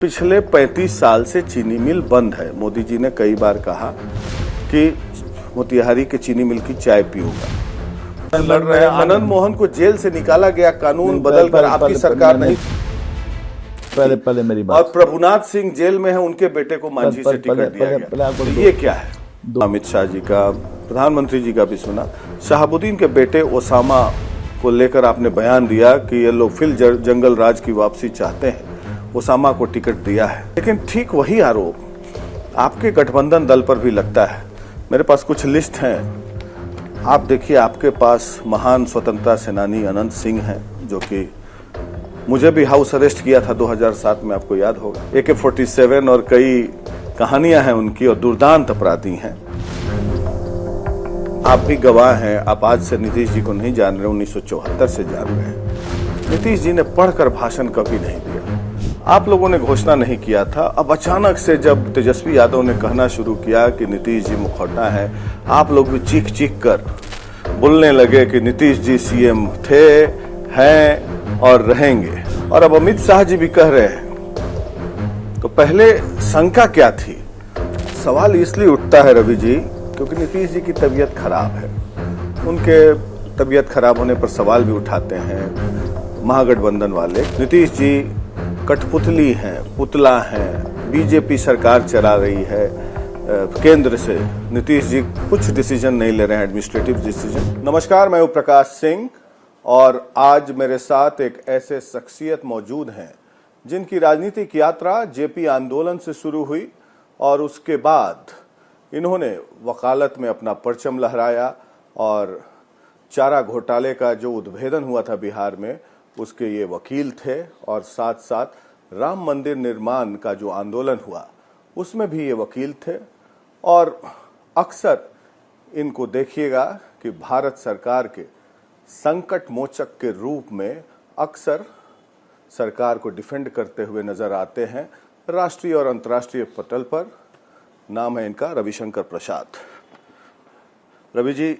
पिछले 35 साल से चीनी मिल बंद है। मोदी जी ने कई बार कहा कि मोतिहारी के चीनी मिल की चाय पीऊंगा। लड़ रहे हैं। आनंद मोहन को जेल से निकाला गया, कानून बदलकर आपकी सरकार नहीं। पहले मेरी बात। और प्रभुनाथ सिंह जेल में है, उनके बेटे को मांझी से टिकट दिया गया। तो ये क्या है? अमित शाह जी का, प्रधानमंत्री जी का भी सुना। शहाबुद्दीन के बेटे ओसामा को लेकर आपने बयान दिया कि ये लोग फिर जंगल राज की वापसी चाहते हैं, ओसामा को टिकट दिया है। लेकिन ठीक वही आरोप आपके गठबंधन दल पर भी लगता है। मेरे पास कुछ लिस्ट हैं, आप देखिए। आपके पास महान स्वतंत्रता सेनानी अनंत सिंह हैं, जो कि मुझे भी हाउस अरेस्ट किया था 2007 में, आपको याद होगा। AK-47 और कई कहानियां हैं उनकी, और दुर्दांत अपराधी हैं। आप भी गवाह हैं। आप आज से नीतीश जी को नहीं जान रहे, 1974 से जान रहे हैं। नीतीश जी ने पढ़कर भाषण कभी नहीं दिया। आप लोगों ने घोषणा नहीं किया था। अब अचानक से जब तेजस्वी यादव ने कहना शुरू किया कि नीतीश जी मुखौटा है, आप लोग भी चीख चीख कर बोलने लगे कि नीतीश जी सीएम थे, हैं और रहेंगे। और अब अमित शाह जी भी कह रहे हैं। तो पहले शंका क्या थी? सवाल इसलिए उठता है रवि जी, क्योंकि नीतीश जी की तबीयत खराब है। उनके तबीयत खराब होने पर सवाल भी उठाते हैं महागठबंधन वाले। नीतीश जी कठपुतली हैं, पुतला हैं, बीजेपी सरकार चला रही है केंद्र से। नीतीश जी कुछ डिसीजन नहीं ले रहे हैं, एडमिनिस्ट्रेटिव डिसीजन। नमस्कार, मैं हूं प्रकाश सिंह, और आज मेरे साथ एक ऐसे शख्सियत मौजूद हैं जिनकी राजनीतिक यात्रा जेपी आंदोलन से शुरू हुई, और उसके बाद इन्होंने वकालत में अपना परचम लहराया, और चारा घोटाले का जो उद्भेदन हुआ था बिहार में, उसके ये वकील थे। और साथ साथ राम मंदिर निर्माण का जो आंदोलन हुआ, उसमें भी ये वकील थे। और अक्सर इनको देखिएगा कि भारत सरकार के संकट मोचक के रूप में अक्सर सरकार को डिफेंड करते हुए नजर आते हैं राष्ट्रीय और अंतर्राष्ट्रीय पटल पर। नाम है इनका रविशंकर प्रसाद। रवि जी,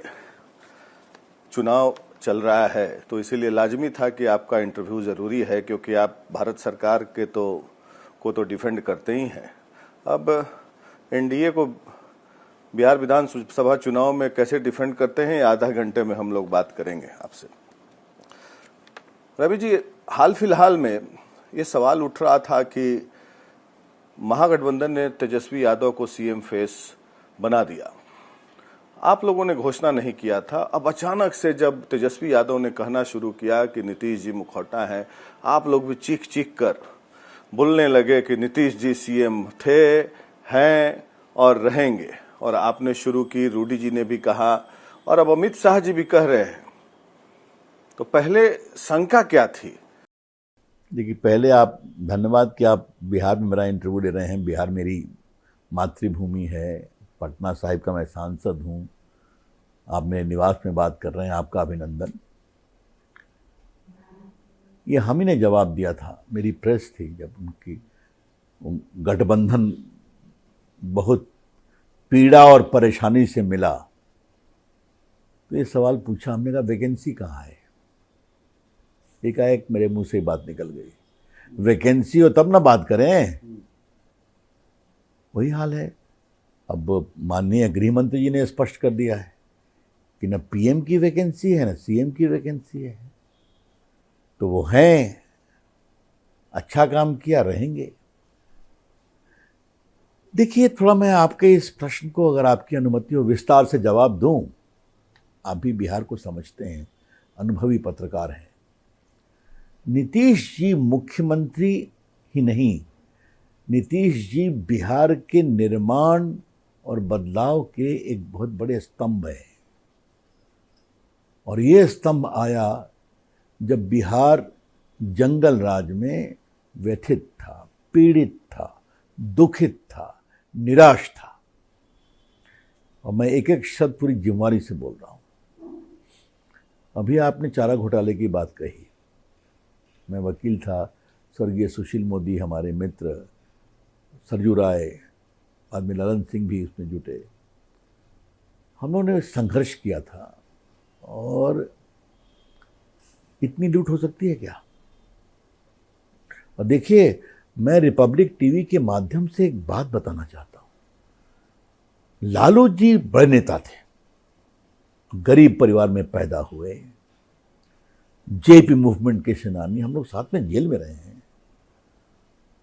चुनाव चल रहा है, तो इसीलिए लाजमी था कि आपका इंटरव्यू जरूरी है, क्योंकि आप भारत सरकार के को डिफेंड करते ही हैं। अब एनडीए को बिहार विधानसभा चुनाव में कैसे डिफेंड करते हैं, आधा घंटे में हम लोग बात करेंगे आपसे। रवि जी, हाल फिलहाल में ये सवाल उठ रहा था कि महागठबंधन ने तेजस्वी यादव को सीएम फेस बना दिया। आप लोगों ने घोषणा नहीं किया था। अब अचानक से जब तेजस्वी यादव ने कहना शुरू किया कि नीतीश जी मुखौटा हैं, आप लोग भी चीख चीख कर बोलने लगे कि नीतीश जी सीएम थे, हैं और रहेंगे। और आपने शुरू की, रूडी जी ने भी कहा, और अब अमित शाह जी भी कह रहे हैं। तो पहले शंका क्या थी? देखिए, पहले आप धन्यवाद कि आप बिहार में मेरा इंटरव्यू ले रहे हैं। बिहार मेरी मातृभूमि है। पटना साहिब का मैं सांसद हूँ। आप मेरे निवास में बात कर रहे हैं, आपका अभिनंदन। ये हम ही ने जवाब दिया था, मेरी प्रेस थी, जब उनकी गठबंधन बहुत पीड़ा और परेशानी से मिला, तो ये सवाल पूछा हमने, कहा वैकेंसी कहाँ है? एकाएक मेरे मुंह से बात निकल गई, वैकेंसी हो तब ना बात करें। वही हाल है। अब माननीय गृह मंत्री जी ने स्पष्ट कर दिया है कि न पीएम की वैकेंसी है, न सीएम की वैकेंसी है। तो वो हैं, अच्छा काम किया, रहेंगे। देखिए, थोड़ा मैं आपके इस प्रश्न को, अगर आपकी अनुमति हो, विस्तार से जवाब दूं। आप भी बिहार को समझते हैं, अनुभवी पत्रकार हैं। नीतीश जी मुख्यमंत्री ही नहीं, नीतीश जी बिहार के निर्माण और बदलाव के एक बहुत बड़े स्तंभ है। और ये स्तंभ आया जब बिहार जंगल राज में व्यथित था, पीड़ित था, दुखित था, निराश था। और मैं एक एक शब्द पूरी जिम्मेवारी से बोल रहा हूं। अभी आपने चारा घोटाले की बात कही। मैं वकील था, स्वर्गीय सुशील मोदी हमारे मित्र, सरजू राय, आदमी ललन सिंह भी उसमें जुटे। हम लोगों ने संघर्ष किया था। और इतनी लूट हो सकती है क्या? और देखिए, मैं रिपब्लिक टीवी के माध्यम से एक बात बताना चाहता हूं। लालू जी बड़े नेता थे, गरीब परिवार में पैदा हुए, जेपी मूवमेंट के सेनानी, हम लोग साथ में जेल में रहे हैं।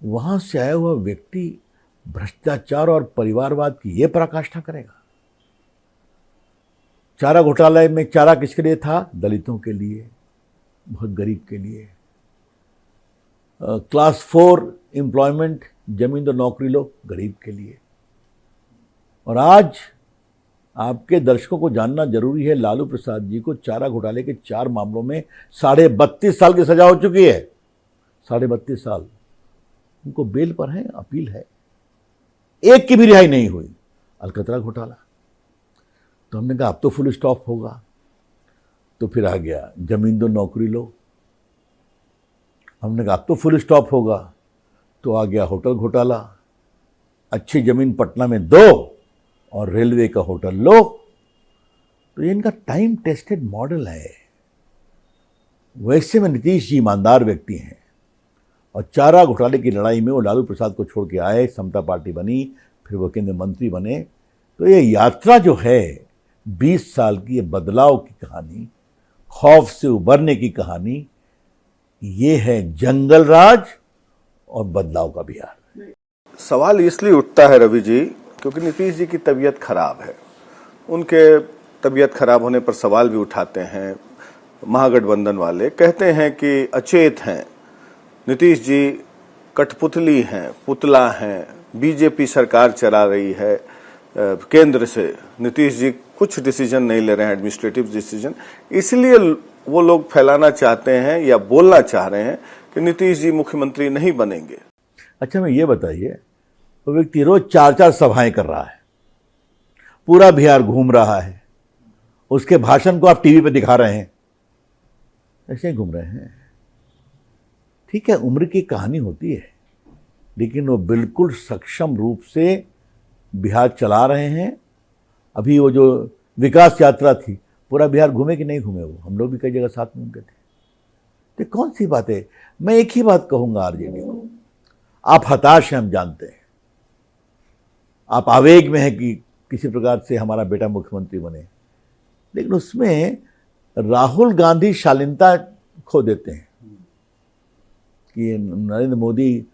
वहां से आया हुआ व्यक्ति भ्रष्टाचार और परिवारवाद की यह पराकाष्ठा करेगा? चारा घोटाले में चारा किसके लिए था? दलितों के लिए, बहुत गरीब के लिए। क्लास 4 एम्प्लॉयमेंट, जमीन तो नौकरी लो, गरीब के लिए। और आज आपके दर्शकों को जानना जरूरी है, लालू प्रसाद जी को चारा घोटाले के 4 मामलों में 32.5 साल की सजा हो चुकी है। 32.5 साल। उनको बेल पर है, अपील है, एक की भी रिहाई नहीं हुई। अलकतरा घोटाला, तो हमने कहा अब तो फुल स्टॉप होगा। तो फिर आ गया जमीन दो नौकरी लो, हमने कहा अब तो फुल स्टॉप होगा। तो आ गया होटल घोटाला, अच्छी जमीन पटना में दो और रेलवे का होटल लो। तो ये इनका टाइम टेस्टेड मॉडल है। वैसे में नीतीश जी ईमानदार व्यक्ति हैं, और चारा घोटाले की लड़ाई में वो लालू प्रसाद को छोड़ के आए, समता पार्टी बनी, फिर वो केंद्रीय मंत्री बने। तो ये यात्रा जो है 20 साल की, ये बदलाव की कहानी, खौफ से उबरने की कहानी, ये है जंगल राज और बदलाव का बिहार। सवाल इसलिए उठता है रवि जी, क्योंकि नीतीश जी की तबीयत खराब है। उनके तबीयत खराब होने पर सवाल भी उठाते हैं महागठबंधन वाले, कहते हैं कि अचेत हैं नीतीश जी, कठपुतली हैं, पुतला हैं, बीजेपी सरकार चला रही है केंद्र से, नीतीश जी कुछ डिसीजन नहीं ले रहे हैं, एडमिनिस्ट्रेटिव डिसीजन। इसलिए वो लोग फैलाना चाहते हैं या बोलना चाह रहे हैं कि नीतीश जी मुख्यमंत्री नहीं बनेंगे। अच्छा, मैं ये बताइए, वो व्यक्ति रोज 4-4 सभाएं कर रहा है, पूरा बिहार घूम रहा है, उसके भाषण को आप टीवी पे दिखा रहे हैं, ऐसे ही घूम रहे हैं। ठीक है, उम्र की कहानी होती है, लेकिन वो बिल्कुल सक्षम रूप से बिहार चला रहे हैं। अभी वो जो विकास यात्रा थी, पूरा बिहार घूमे कि नहीं घूमे? वो हम लोग भी कई जगह साथ में घूमते थे। तो कौन सी बात है? मैं एक ही बात कहूंगा आरजेडी को, आप हताश हैं, हम जानते हैं, आप आवेग में हैं कि किसी प्रकार से हमारा बेटा मुख्यमंत्री बने, लेकिन उसमें राहुल गांधी शालीनता खो देते हैं कि नरेंद्र मोदी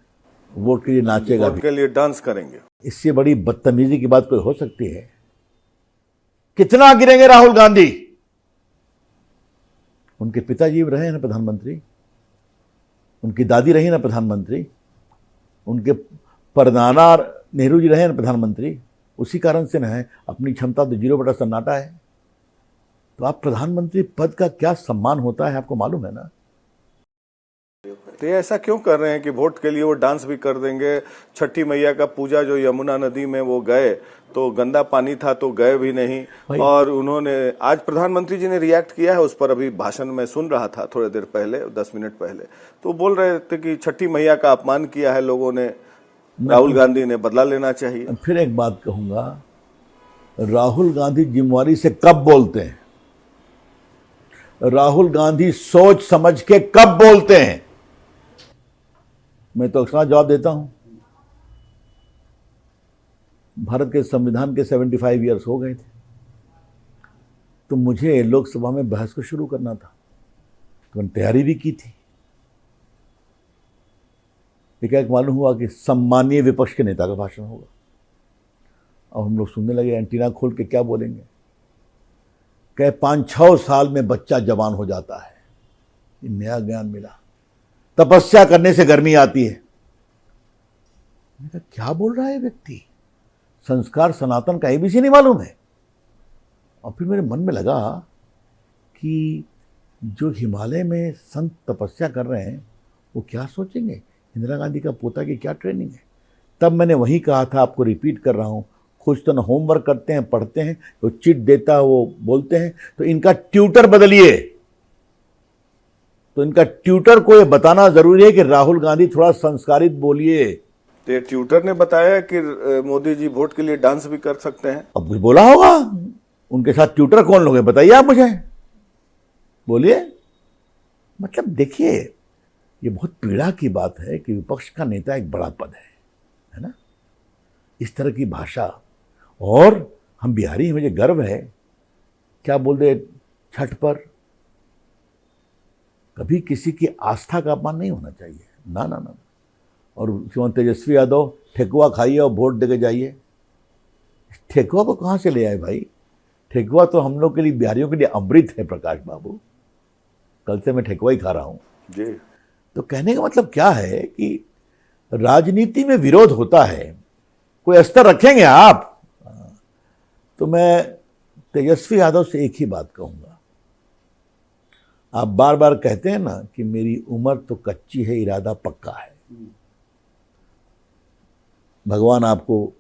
वोट के लिए नाचेगा, वोट के लिए डांस करेंगे। इससे बड़ी बदतमीजी की बात कोई हो सकती है? कितना गिरेंगे राहुल गांधी? उनके पिताजी रहे ना प्रधानमंत्री, उनकी दादी रही ना प्रधानमंत्री, उनके परदादा नेहरू जी रहे ना प्रधानमंत्री। उसी कारण से ना है, अपनी क्षमता तो 0/सन्नाटा है। तो आप प्रधानमंत्री पद का क्या सम्मान होता है आपको मालूम है ना? तो ये ऐसा क्यों कर रहे हैं कि वोट के लिए वो डांस भी कर देंगे? छठी मैया का पूजा जो यमुना नदी में वो गए, तो गंदा पानी था तो गए भी नहीं। और उन्होंने आज प्रधानमंत्री जी ने रिएक्ट किया है उस पर, अभी भाषण में सुन रहा था थोड़ी देर पहले, 10 मिनट पहले, तो बोल रहे थे कि छठी मैया का अपमान किया है लोगों ने, राहुल गांधी ने बदला लेना चाहिए। फिर एक बात कहूंगा, राहुल गांधी जिम्मेवारी से कब बोलते हैं? राहुल गांधी सोच समझ के कब बोलते हैं? मैं तो अक्सर जवाब देता हूं, भारत के संविधान के 75 ईयर्स हो गए थे, तो मुझे लोकसभा में बहस को शुरू करना था, तो मैंने तैयारी भी की थी। एक मालूम हुआ कि सम्मानीय विपक्ष के नेता का भाषण होगा। अब हम लोग सुनने लगे, एंटीना खोल के क्या बोलेंगे? कहे 5-6 साल में बच्चा जवान हो जाता है। ये नया ज्ञान मिला, तपस्या करने से गर्मी आती है। मैंने कहा क्या बोल रहा है व्यक्ति? संस्कार सनातन का एबीसी नहीं मालूम है? और फिर मेरे मन में लगा कि जो हिमालय में संत तपस्या कर रहे हैं वो क्या सोचेंगे, इंदिरा गांधी का पोता की क्या ट्रेनिंग है। तब मैंने वही कहा था, आपको रिपीट कर रहा हूं, कुछ तो न होमवर्क करते हैं, पढ़ते हैं, तो चिट देता है वो बोलते हैं। तो इनका ट्यूटर बदलिए। तो इनका ट्यूटर को ये बताना जरूरी है कि राहुल गांधी थोड़ा संस्कारित बोलिए। तो ये ट्यूटर ने बताया कि मोदी जी वोट के लिए डांस भी कर सकते हैं। अब कुछ बोला होगा, उनके साथ ट्यूटर कौन लोग हैं बताइए आप मुझे, बोलिए। मतलब देखिए, ये बहुत पीड़ा की बात है कि विपक्ष का नेता एक बड़ा पद है ना, इस तरह की भाषा। और हम बिहारी हैं, मुझे गर्व है, क्या बोल दे छठ पर, कभी किसी की आस्था का अपमान नहीं होना चाहिए, ना ना ना। और श्रीमान तेजस्वी यादव ठेकुआ खाइए और वोट देके जाइए। ठेकुआ को कहाँ से ले आए भाई? ठेकुआ तो हम लोग के लिए, बिहारियों के लिए अमृत है प्रकाश बाबू। कल से मैं ठेकुआ ही खा रहा हूँ जी। तो कहने का मतलब क्या है कि राजनीति में विरोध होता है, कोई अस्तर रखेंगे आप? तो मैं तेजस्वी यादव से एक ही बात कहूंगा, आप बार बार कहते हैं ना कि मेरी उम्र तो कच्ची है, इरादा पक्का है। भगवान आपको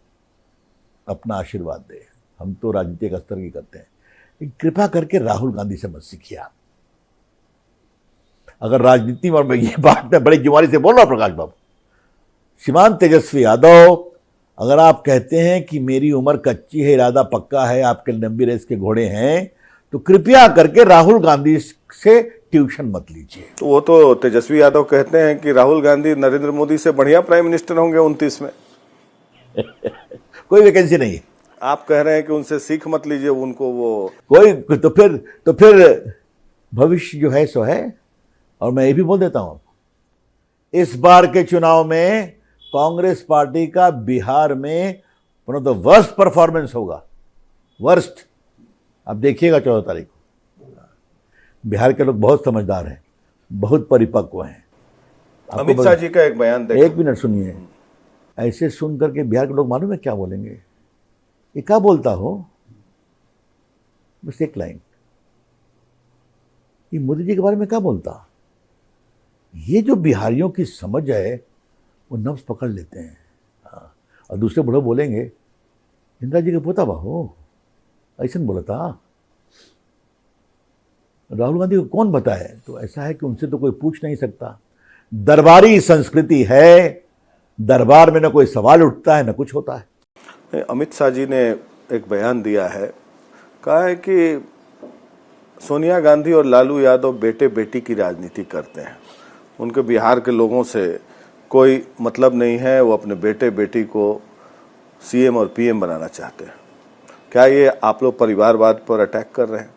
अपना आशीर्वाद दे, हम तो राजनीतिक स्तर की करते हैं, लेकिन कृपा करके राहुल गांधी से मत सीखिए आप। अगर राजनीति में, और मैं ये बात मैं बड़ी जिम्मेदारी से बोल रहा हूं प्रकाश बाबू, श्रीमान तेजस्वी यादव, अगर आप कहते हैं कि मेरी उम्र कच्ची है, इरादा पक्का है, आपके लंबी रेस के घोड़े हैं, तो कृपया करके राहुल गांधी से ट्यूशन मत लीजिए। तो वो तो तेजस्वी यादव कहते हैं कि राहुल गांधी नरेंद्र मोदी से बढ़िया प्राइम मिनिस्टर होंगे 29 में। कोई वैकेंसी नहीं है। आप कह रहे हैं कि उनसे सीख मत लीजिए, उनको वो कोई तो फिर भविष्य जो है सो है। और मैं ये भी बोल देता हूं, इस बार के चुनाव में कांग्रेस पार्टी का बिहार में one of the worst performance होगा, वर्स्ट। आप देखिएगा 14 तारीख को। बिहार के लोग बहुत समझदार हैं, बहुत परिपक्व हैं। अमित शाह जी का एक बयान देखिए। एक मिनट सुनिए, ऐसे सुन करके बिहार के लोग मालूम है क्या बोलेंगे? ये क्या बोलता हो? बस एक लाइन, ये मोदी जी के बारे में क्या बोलता? ये जो बिहारियों की समझ है वो नब्ज पकड़ लेते हैं। हाँ। और दूसरे बड़े बोलेंगे इंदिरा जी के पोता बाहो ऐसा बोला था, राहुल गांधी को कौन बताए? तो ऐसा है कि उनसे तो कोई पूछ नहीं सकता। दरबारी संस्कृति है, दरबार में न कोई सवाल उठता है न कुछ होता है। अमित शाह जी ने एक बयान दिया है, कहा है कि सोनिया गांधी और लालू यादव बेटे बेटी की राजनीति करते हैं, उनके बिहार के लोगों से कोई मतलब नहीं है, वो अपने बेटे बेटी को सीएम और पीएम बनाना चाहते हैं। क्या ये आप लोग परिवारवाद पर अटैक कर रहे हैं?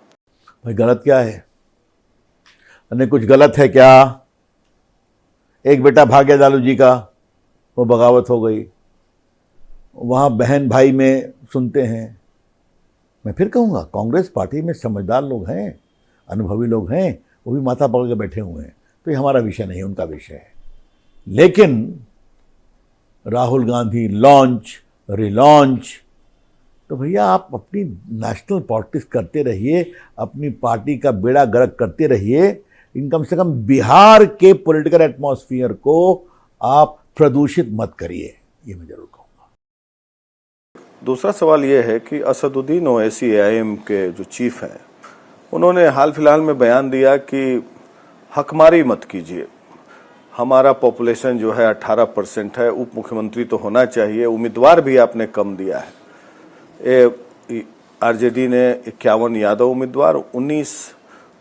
भाई गलत क्या है? अरे कुछ गलत है क्या? एक बेटा भाग गया लालू जी का, वो बगावत हो गई, वहां बहन भाई में सुनते हैं। मैं फिर कहूंगा कांग्रेस पार्टी में समझदार लोग हैं, अनुभवी लोग हैं, वो भी माथा पकड़ के बैठे हुए हैं। तो ये हमारा विषय नहीं, उनका विषय है। लेकिन राहुल गांधी लॉन्च रिलॉन्च, तो भैया आप अपनी नेशनल पॉलिटिक्स करते रहिए, अपनी पार्टी का बेड़ा गर्क करते रहिए, इन कम से कम बिहार के पॉलिटिकल एटमॉस्फेयर को आप प्रदूषित मत करिए, ये मैं जरूर कहूँगा। दूसरा सवाल ये है कि असदुद्दीन ओवैसी एआईएम के जो चीफ हैं, उन्होंने हाल फिलहाल में बयान दिया कि हकमारी मत कीजिए, हमारा पॉपुलेशन जो है 18% है, उप मुख्यमंत्री तो होना चाहिए, उम्मीदवार भी आपने कम दिया है। आरजेडी ने 51 यादव उम्मीदवार, 19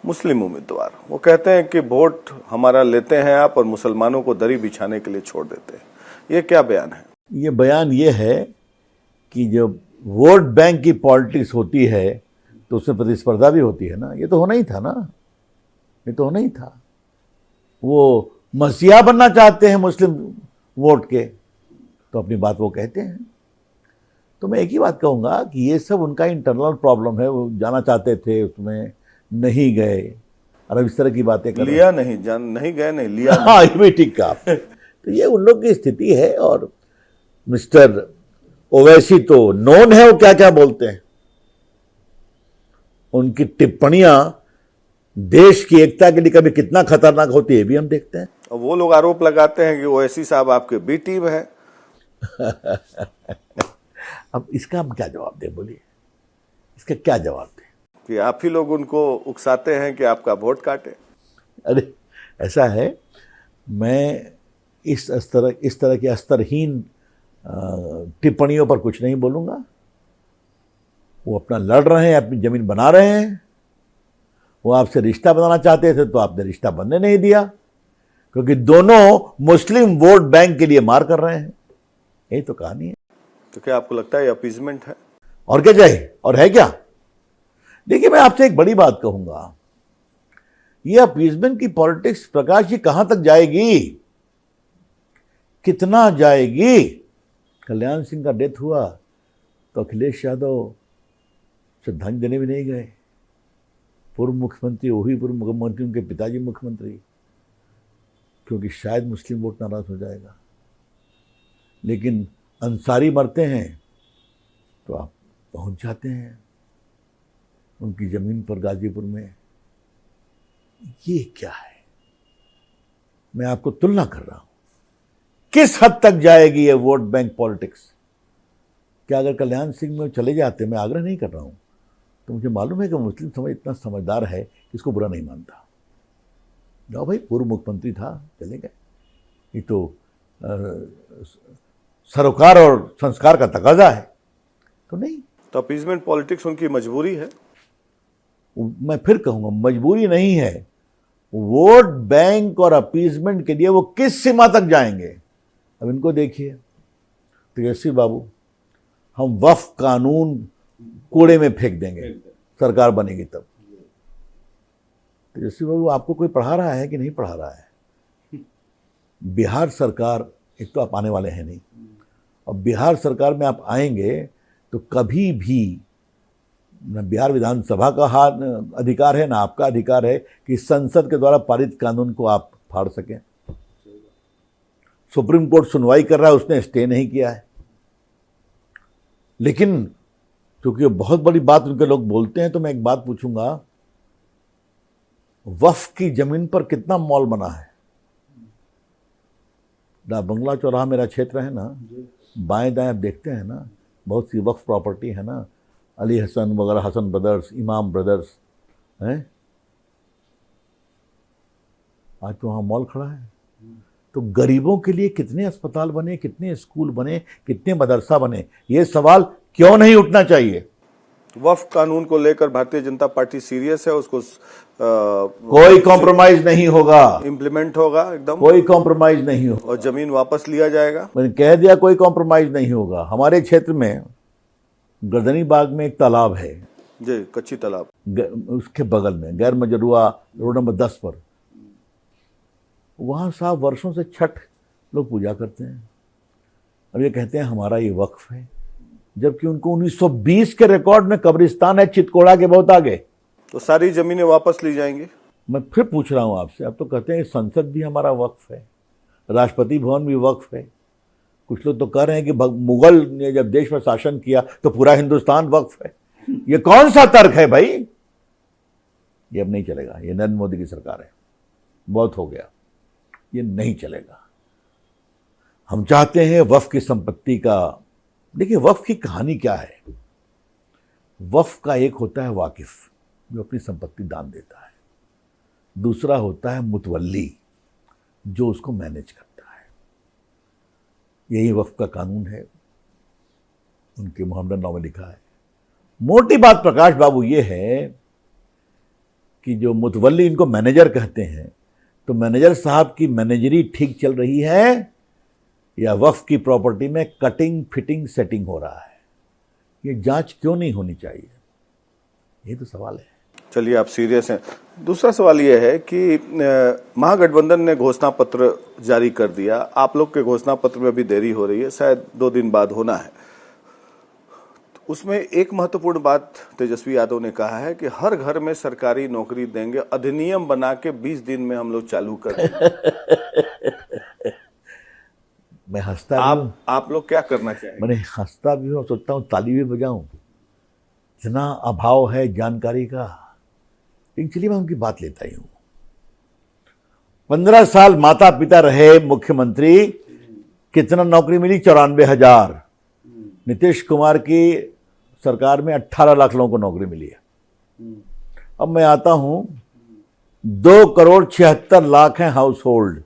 मुस्लिम उम्मीदवार। वो कहते हैं कि वोट हमारा लेते हैं आप और मुसलमानों को दरी बिछाने के लिए छोड़ देते हैं। ये क्या बयान है? ये बयान ये है कि जब वोट बैंक की पॉलिटिक्स होती है तो उसमें प्रतिस्पर्धा भी होती है ना। ये तो होना ही था ना, ये तो होना ही था। वो मसीहा बनना चाहते हैं मुस्लिम वोट के, तो अपनी बात वो कहते हैं। तो मैं एक ही बात कहूँगा कि ये सब उनका इंटरनल प्रॉब्लम है, वो जाना चाहते थे उसमें नहीं गए, और अब इस तरह की बातें कर लिया नहीं, नहीं गए, नहीं लिया। हाँ, ये भी ठीक कहा। तो ये उन लोग की स्थिति है। और मिस्टर ओवैसी तो नोन है वो क्या क्या बोलते हैं, उनकी टिप्पणियां देश की एकता के लिए कभी कितना खतरनाक होती है भी हम देखते हैं। और वो लोग आरोप लगाते हैं कि ओवैसी साहब आपके बी टीम है। अब इसका हम क्या जवाब दें, बोलिए, इसका क्या जवाब दें? कि आप ही लोग उनको उकसाते हैं कि आपका वोट काटे। अरे ऐसा है, मैं इस तरह की अस्तरहीन टिप्पणियों पर कुछ नहीं बोलूंगा। वो अपना लड़ रहे हैं, अपनी जमीन बना रहे हैं। वो आपसे रिश्ता बनाना चाहते थे तो आपने रिश्ता बनने नहीं दिया। क्योंकि दोनों मुस्लिम वोट बैंक के लिए मार कर रहे हैं। यही तो कहानी है। तो क्या आपको लगता है अपीजमेंट है? और क्या चाहिए, और है क्या? देखिए, मैं आपसे एक बड़ी बात कहूंगा, ये अपीजमेंट की पॉलिटिक्स प्रकाश जी कहां तक जाएगी, कितना जाएगी? कल्याण सिंह का डेथ हुआ तो अखिलेश यादव श्रद्धांजलि देने भी नहीं गए। पूर्व मुख्यमंत्री, वही पूर्व मुख्यमंत्री, उनके पिताजी मुख्यमंत्री, क्योंकि शायद मुस्लिम वोट नाराज हो जाएगा। लेकिन अंसारी मरते हैं तो आप पहुंच जाते हैं उनकी जमीन पर गाजीपुर में। ये क्या है? मैं आपको तुलना कर रहा हूं, किस हद तक जाएगी ये वोट बैंक पॉलिटिक्स। क्या अगर कल्याण सिंह में चले जाते, मैं आग्रह नहीं कर रहा हूं, तो मुझे मालूम है कि मुस्लिम समाज इतना समझदार है कि इसको बुरा नहीं मानता। जाओ भाई, पूर्व मुख्यमंत्री था, चले गए, ये तो सरोकार और संस्कार का तकाजा है। तो नहीं, तो अपीजमेंट पॉलिटिक्स उनकी मजबूरी है। मैं फिर कहूंगा, मजबूरी नहीं है। वोट बैंक और अपीजमेंट के लिए वो किस सीमा तक जाएंगे। अब इनको देखिए, तेजस्वी बाबू, हम वक्फ कानून कूड़े में फेंक देंगे, सरकार बनेगी तब। तेजस्वी बाबू, आपको कोई पढ़ा रहा है कि नहीं पढ़ा रहा है? बिहार सरकार, एक तो आप आने वाले हैं नहीं, और बिहार सरकार में आप आएंगे तो कभी भी न बिहार विधानसभा का अधिकार है, ना आपका अधिकार है कि संसद के द्वारा पारित कानून को आप फाड़ सकें। सुप्रीम कोर्ट सुनवाई कर रहा है, उसने स्टे नहीं किया है। लेकिन क्योंकि बहुत बड़ी बात उनके लोग बोलते हैं, तो मैं एक बात पूछूंगा, वक्फ की जमीन पर कितना मॉल बना है? बंगला चौराहा मेरा क्षेत्र है ना, बाएं दाएं आप देखते हैं ना, बहुत सी वक्फ प्रॉपर्टी है ना, अली हसन वगैरह, हसन ब्रदर्स, इमाम ब्रदर्स हैं, आज तो वहाँ मॉल खड़ा है। तो गरीबों के लिए कितने अस्पताल बने, कितने स्कूल बने, कितने मदरसा बने, ये सवाल क्यों नहीं उठना चाहिए? वक्फ कानून को लेकर भारतीय जनता पार्टी सीरियस है, उसको कोई कॉम्प्रोमाइज नहीं होगा, इम्प्लीमेंट होगा एकदम, कोई कॉम्प्रोमाइज नहीं होगा, और जमीन वापस लिया जाएगा। मैंने कह दिया, कोई कॉम्प्रोमाइज नहीं होगा। हमारे क्षेत्र में गर्दनी बाग में एक तालाब है जी, कच्ची तालाब, उसके बगल में गैर मजरुआ रोड नंबर 10 पर, वहाँ साहब वर्षों से छठ लोग पूजा करते हैं, और ये कहते हैं हमारा ये वक्फ है, जबकि उनको 1920 के रिकॉर्ड में कब्रिस्तान है चितकोड़ा के बहुत आगे। तो सारी जमीनें वापस ली जाएंगी। मैं फिर पूछ रहा हूँ आपसे, अब तो कहते हैं संसद भी हमारा वक्फ है, राष्ट्रपति भवन भी वक्फ है। कुछ लोग तो कह रहे हैं कि मुगल ने जब देश पर शासन किया तो पूरा हिंदुस्तान वक्फ है। ये कौन सा तर्क है भाई? ये अब नहीं चलेगा, ये नरेंद्र मोदी की सरकार है, बहुत हो गया, ये नहीं चलेगा। हम चाहते हैं वक्फ की संपत्ति का, देखिए वक्फ की कहानी क्या है। वक्फ का एक होता है वाकिफ, जो अपनी संपत्ति दान देता है, दूसरा होता है मुतवल्ली, जो उसको मैनेज करता है। यही वक्फ का कानून है, उनके मोहम्मद नौ में लिखा है। मोटी बात प्रकाश बाबू ये है कि जो मुतवल्ली, इनको मैनेजर कहते हैं, तो मैनेजर साहब की मैनेजरी ठीक चल रही है या वक्फ की प्रॉपर्टी में कटिंग फिटिंग सेटिंग हो रहा है? ये जांच क्यों नहीं होनी चाहिए? ये तो सवाल है। चलिए, आप सीरियस हैं। दूसरा सवाल ये है कि महागठबंधन ने घोषणा पत्र जारी कर दिया, आप लोग के घोषणा पत्र में भी देरी हो रही है, शायद 2 दिन बाद होना है। उसमें एक महत्वपूर्ण बात तेजस्वी यादव ने कहा है कि हर घर में सरकारी नौकरी देंगे, अधिनियम बना के 20 दिन में हम लोग चालू कर देंगे। मैं हंसता आप लोग क्या करना चाहेंगे? मैंने हंसता भी हूँ, सोचता हूँ ताली भी बजाऊं, इतना अभाव है जानकारी का। लेकिन चलिए मैं उनकी बात लेता ही हूँ। 15 साल माता पिता रहे मुख्यमंत्री, कितना नौकरी मिली? 94,000। नीतीश कुमार की सरकार में 18 लाख लोगों को नौकरी मिली है। अब मैं आता हूं, 2,76,00,000 हैं हाउस होल्ड।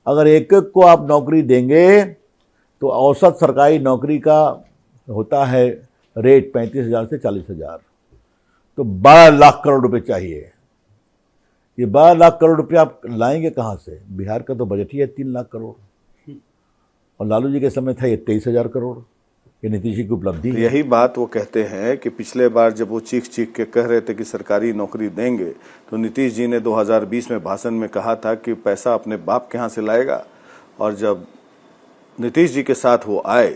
अगर एक एक को आप नौकरी देंगे तो औसत सरकारी नौकरी का होता है रेट 35,000 से 40,000, तो 12 लाख करोड़ रुपए चाहिए। ये 12 लाख करोड़ रुपया आप लाएंगे कहाँ से? बिहार का तो बजट ही है 3 लाख करोड़, और लालू जी के समय था ये 23,000 करोड़। ये नीतीश जी की उपलब्धि है। यही बात वो कहते हैं कि पिछले बार जब वो चीख चीख के कह रहे थे कि सरकारी नौकरी देंगे, तो नीतीश जी ने 2020 में भाषण में कहा था कि पैसा अपने बाप के यहाँ से लाएगा, और जब नीतीश जी के साथ वो आए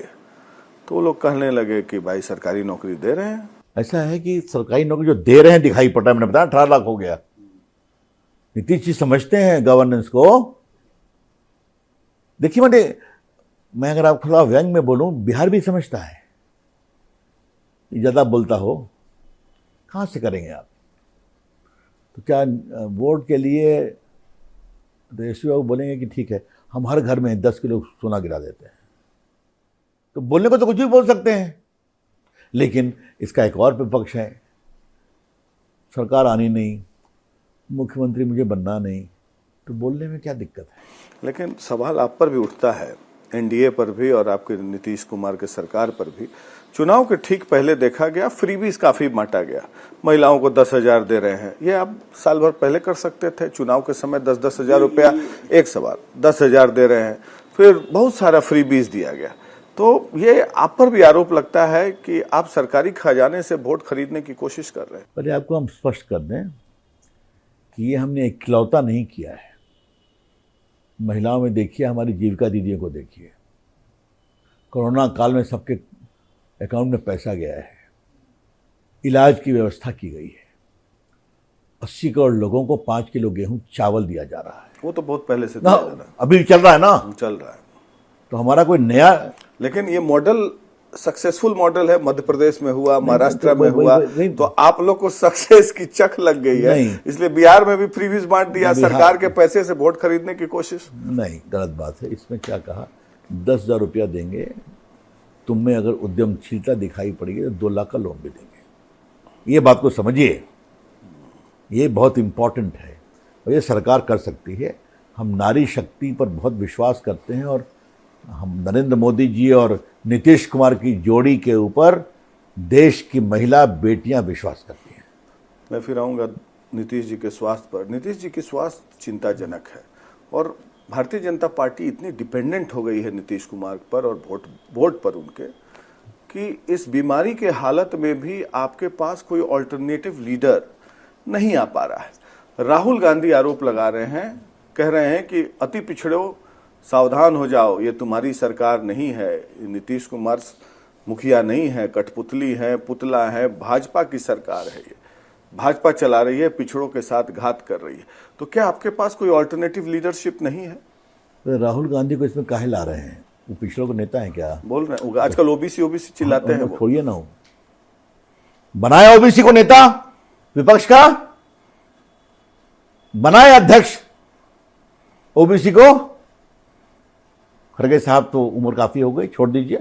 तो वो लोग कहने लगे कि भाई सरकारी नौकरी दे रहे हैं। ऐसा है कि सरकारी नौकरी जो दे रहे हैं दिखाई पड़ रहा है। मैंने बताया 18 लाख हो गया। नीतीश जी समझते हैं गवर्नेंस को। देखिए, मैं अगर आप थोड़ा व्यंग में बोलूं, बिहार भी समझता है। ज्यादा बोलता हो कहां से करेंगे आप? तो क्या वोट के लिए तेजस्वी बाबू बोलेंगे कि ठीक है हम हर घर में 10 किलो सोना गिरा देते हैं? तो बोलने को तो कुछ भी बोल सकते हैं, लेकिन इसका एक और विपक्ष है, सरकार आनी नहीं, मुख्यमंत्री मुझे बनना नहीं, तो बोलने में क्या दिक्कत है? लेकिन सवाल आप पर भी उठता है, एनडीए पर भी और आपके नीतीश कुमार के सरकार पर भी। चुनाव के ठीक पहले देखा गया फ्रीबीज काफी बांटा गया, महिलाओं को 10,000 दे रहे हैं। ये आप साल भर पहले कर सकते थे, चुनाव के समय 10-10 हजार रुपया। एक सवाल 10,000 दे रहे हैं, फिर बहुत सारा फ्रीबीज दिया गया। तो ये आप पर भी आरोप लगता है कि आप सरकारी खजाने से वोट खरीदने की कोशिश कर रहे हैं। पहले आपको हम स्पष्ट कर दें कि ये हमने इकलौता नहीं किया है। महिलाओं में देखिए, हमारी जीविका दीदियों को देखिए, कोरोना काल में सबके अकाउंट में पैसा गया है, इलाज की व्यवस्था की गई है, 80 करोड़ लोगों को 5 किलो गेहूं चावल दिया जा रहा है। वो तो बहुत पहले से ना, दिया जा रहा है। अभी चल रहा है ना, चल रहा है। तो हमारा कोई नया, लेकिन ये मॉडल सक्सेसफुल मॉडल है, मध्य प्रदेश में हुआ, महाराष्ट्र में हुआ, तो आप लोग को सक्सेस की चख लग गई है, इसलिए बिहार में भी फ्रीबीज बांट दिया, सरकार के पैसे से वोट खरीदने की कोशिश। नहीं, गलत बात है। इसमें क्या कहा, 10,000 रुपया देंगे, तुम में अगर उद्यमशीलता दिखाई पड़ेगी तो 2 लाख का लोन भी देंगे। ये बात को समझिए, ये बहुत इंपॉर्टेंट है और ये सरकार कर सकती है। हम नारी शक्ति पर बहुत विश्वास करते हैं और हम नरेंद्र मोदी जी और नीतीश कुमार की जोड़ी के ऊपर देश की महिला बेटियां विश्वास करती हैं। मैं फिर आऊँगा नीतीश जी के स्वास्थ्य पर। नीतीश जी की स्वास्थ्य चिंताजनक है और भारतीय जनता पार्टी इतनी डिपेंडेंट हो गई है नीतीश कुमार पर और वोट पर उनके, कि इस बीमारी के हालत में भी आपके पास कोई ऑल्टरनेटिव लीडर नहीं आ पा रहा है। राहुल गांधी आरोप लगा रहे हैं, कह रहे हैं कि अति पिछड़ो सावधान हो जाओ, ये तुम्हारी सरकार नहीं है, नीतीश कुमार मुखिया नहीं है, कठपुतली है, पुतला है, भाजपा की सरकार है, ये भाजपा चला रही है, पिछड़ों के साथ घात कर रही है। तो क्या आपके पास कोई ऑल्टरनेटिव लीडरशिप नहीं है? तो राहुल गांधी को इसमें काहे ला रहे हैं? वो पिछड़ों को नेता है क्या? बोल रहे हैं आजकल ओबीसी चिल्लाते हैं। वो छोड़िए ना, हो बनाया ओबीसी को नेता विपक्ष का, बनाया अध्यक्ष ओबीसी को। खड़गे साहब तो उम्र काफी हो गई, छोड़ दीजिए।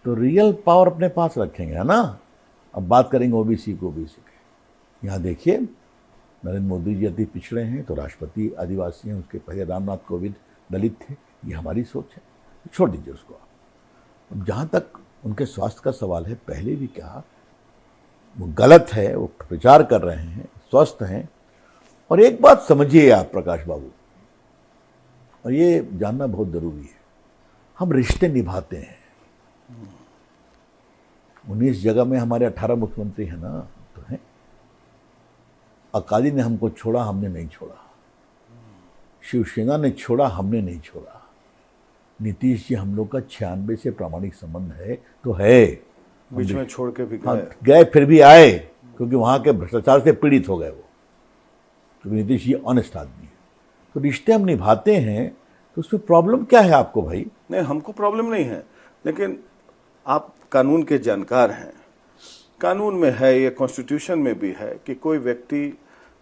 तो रियल पावर अपने पास रखेंगे, है ना। अब बात करेंगे ओबीसी को, ओबीसी के। यहाँ देखिए, नरेंद्र मोदी जी अति पिछड़े हैं तो राष्ट्रपति आदिवासी हैं, उसके पहले रामनाथ कोविंद दलित थे। ये हमारी सोच है, छोड़ दीजिए उसको। अब जहाँ तक उनके स्वास्थ्य का सवाल है, पहले भी कहा वो गलत है, वो प्रचार कर रहे हैं, स्वस्थ हैं। और एक बात समझिए आप प्रकाश बाबू, और ये जानना बहुत जरूरी है, हम रिश्ते निभाते हैं। 19 जगह में हमारे 18 मुख्यमंत्री हैं ना, तो हैं। अकाली ने हमको छोड़ा, हमने नहीं छोड़ा। शिवसेना ने छोड़ा, हमने नहीं छोड़ा। नीतीश जी हम लोग का 96 से प्रामाणिक संबंध है, तो है। बीच में छोड़ के भी गए, फिर भी आए, क्योंकि वहां के भ्रष्टाचार से पीड़ित हो गए वो, क्योंकि नीतीश जी ऑनेस्ट आदमी है। तो रिश्ते हम निभाते हैं, तो उसमें प्रॉब्लम क्या है आपको भाई? नहीं, हमको प्रॉब्लम नहीं है, लेकिन आप कानून के जानकार हैं। कानून में है, ये कॉन्स्टिट्यूशन में भी है कि कोई व्यक्ति